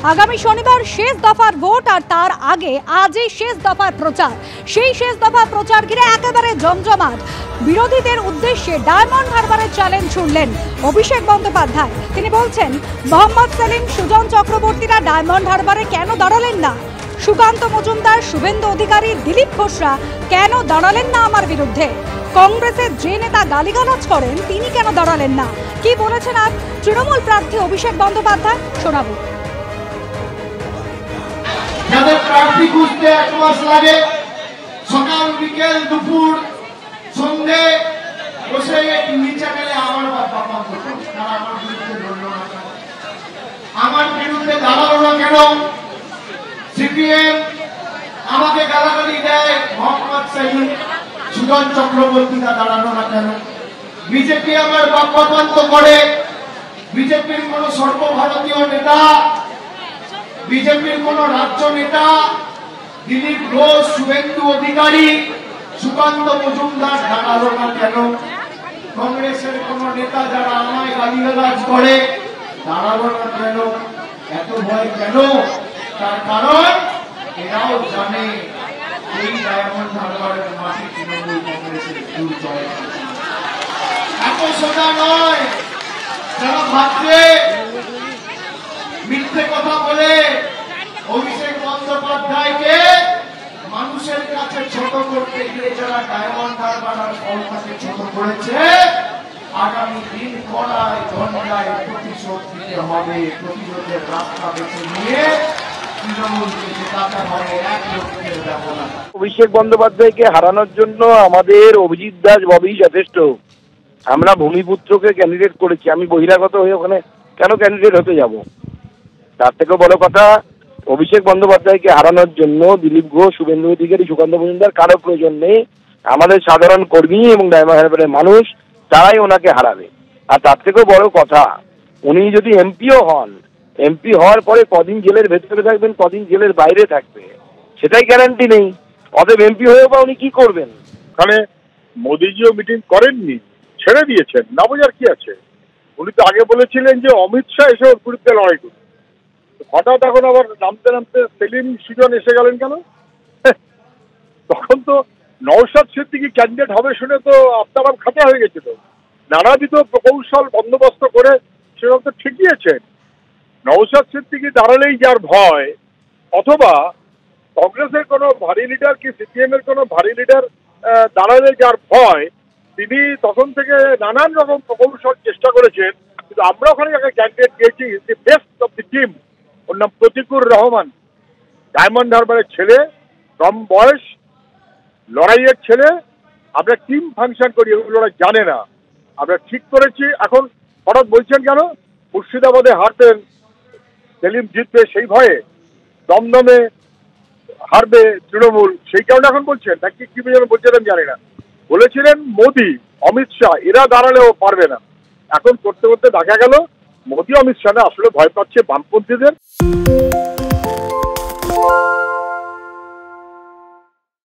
আগামী শনিবার শেষ দফার ভোট আর তার আগে আজই শেষ দফার প্রচার। সেই শেষ দফার প্রচার ঘিরে একেবারে জমজমাট। বিরোধীদের উদ্দেশ্যে ডায়মন্ড হারবারে চ্যালেঞ্জ ছুড়লেন অভিষেক বন্দ্যোপাধ্যায়। তিনি বলছেন, মোহাম্মদ সেলিম, সুজন চক্রবর্তীরা ডায়মন্ড হারবারে কেন দাঁড়ালেন না? সুকান্ত মজুমদার, শুভেন্দু অধিকারী, দিলীপ ঘোষরা কেন দাঁড়ালেন না আমার বিরুদ্ধে? কংগ্রেসের যে নেতা গালিগালাজ করেন তিনি কেন দাঁড়ালেন না? কি বলেছেন আজ তৃণমূল প্রার্থী অভিষেক বন্দ্যোপাধ্যায়, শোনাবো। যাদের প্রার্থী খুঁজতে 1 মাস লাগে, সকাল বিকেল দুপুর সন্ধে বসে নিচে গেলে আমার বিরুদ্ধে দাঁড়ালো না কেন? সিপিএম আমাকে গালাগালি দেয়, মোহাম্মদ সেলিম, সুজন চক্রবর্তীরা দাঁড়ানো না কেন? বিজেপি আমার বাক্যপান্ত করে। বিজেপির কোন সর্বভারতীয় নেতা, বিজেপির কোন রাজ্য নেতা, দিলীপ ঘোষ, শুভেন্দু অধিকারী, সুকান্ত মজুমদার দাঁড়ালো না কেন? কংগ্রেসের কোন নেতা যারা আমায় গালিগালাজ করে দাঁড়ালো না কেন? এত ভয় কেন? তার কারণ এরাও জানে এই ডায়মন্ড হারবারের মাটি তৃণমূল কংগ্রেসের দুর্জয়। এত সোজা নয়। যারা ভাবছে মিথ্যে কথা বলে অভিষেক বন্দ্যোপাধ্যায়কে মানুষের কাছে ছোট করতে গিয়ে যারা ডায়মন্ড হারবারের ফলটাকে ছোট করেছে, আগামী দিন কড়ায় ঝঞ্ঝায় প্রতিশোধ নিতে হবে। প্রতিশোধের রাস্তা বেছে নিয়ে তৃণমূলকে জেতাতে হবে 1 লক্ষের ব্যবধান। অভিষেক বন্দ্যোপাধ্যায়কে হারানোর জন্য আমাদের অভিজিৎ দাস ববি যথেষ্ট। আমরা ভূমিপুত্রকে ক্যান্ডিডেট করেছি, আমি বহিরাগত হয়ে ওখানে কেন ক্যান্ডিডেট হতে যাব? তার থেকেও বড় কথা, অভিষেক বন্দ্যোপাধ্যায়কে হারানোর জন্য দিলীপ ঘোষ, শুভেন্দু অধিকারী, সুকান্ত মজুমদার কারো প্রয়োজন নেই। আমাদের সাধারণ কর্মী এবং ডায়মন্ড হারবারের মানুষ তারাই ওনাকে হারাবে। আর তার থেকেও বড় কথা, উনি যদি এমপিও হন, এমপি হওয়ার পরে কদিন জেলের ভেতরে থাকবেন, কদিন জেলের বাইরে থাকবে, সেটাই গ্যারান্টি নেই। অতএব এমপি হয়েও বা উনি কি করবেন? ওখানে মোদিজিও মিটিং করেননি, ছেড়ে দিয়েছেন, না বোঝার কি আছে? উনি তো আগে বলেছিলেন যে অমিত শাহ এসে ওর বিরুদ্ধে লড়াই করবে। হঠাৎ এখন আবার নামতে নামতে সেলিম, সুজন এসে গেলেন কেন? তখন তো নওশাদ সিদ্দিকী ক্যান্ডিডেট হবে শুনে তো আপনার খাতা হয়ে গেছিল। নানাবিধ প্রকৌশল বন্দোবস্ত করে সেরকম তো ঠেকিয়েছেন। নওশাদ সিদ্দিকী দাঁড়ালেই যার ভয়, অথবা কংগ্রেসের কোনো ভারী লিডার কি সিপিএম এর কোনো ভারী লিডার দাঁড়ালে যার ভয়, তিনি তখন থেকে নানান রকম প্রকৌশল চেষ্টা করেছেন। কিন্তু আমরা ওখানে যাকে ক্যান্ডিডেট দিয়েছি, the best of the team, ওর নাম প্রতিকুর রহমান, ডায়মন্ড হারবারের ছেলে, কম বয়স, লড়াইয়ের ছেলে। আমরা টিম ফাংশন করি, এগুলো ওরা জানে না। আমরা ঠিক করেছি। এখন হঠাৎ বলছেন কেন মুর্শিদাবাদে হারবেন, সেলিম জিতবে সেই ভয়ে, দমদমে হারবে তৃণমূল সেই কারণে এখন বলছেন নাকি কি বলছেন আমি জানি না। বলেছিলেন মোদি, অমিত শাহ এরা দাঁড়ালেও পারবে না। এখন করতে করতে দেখা গেল মোদি অমিত শাহ আসলে ভয় পাচ্ছে বামপন্থীদের।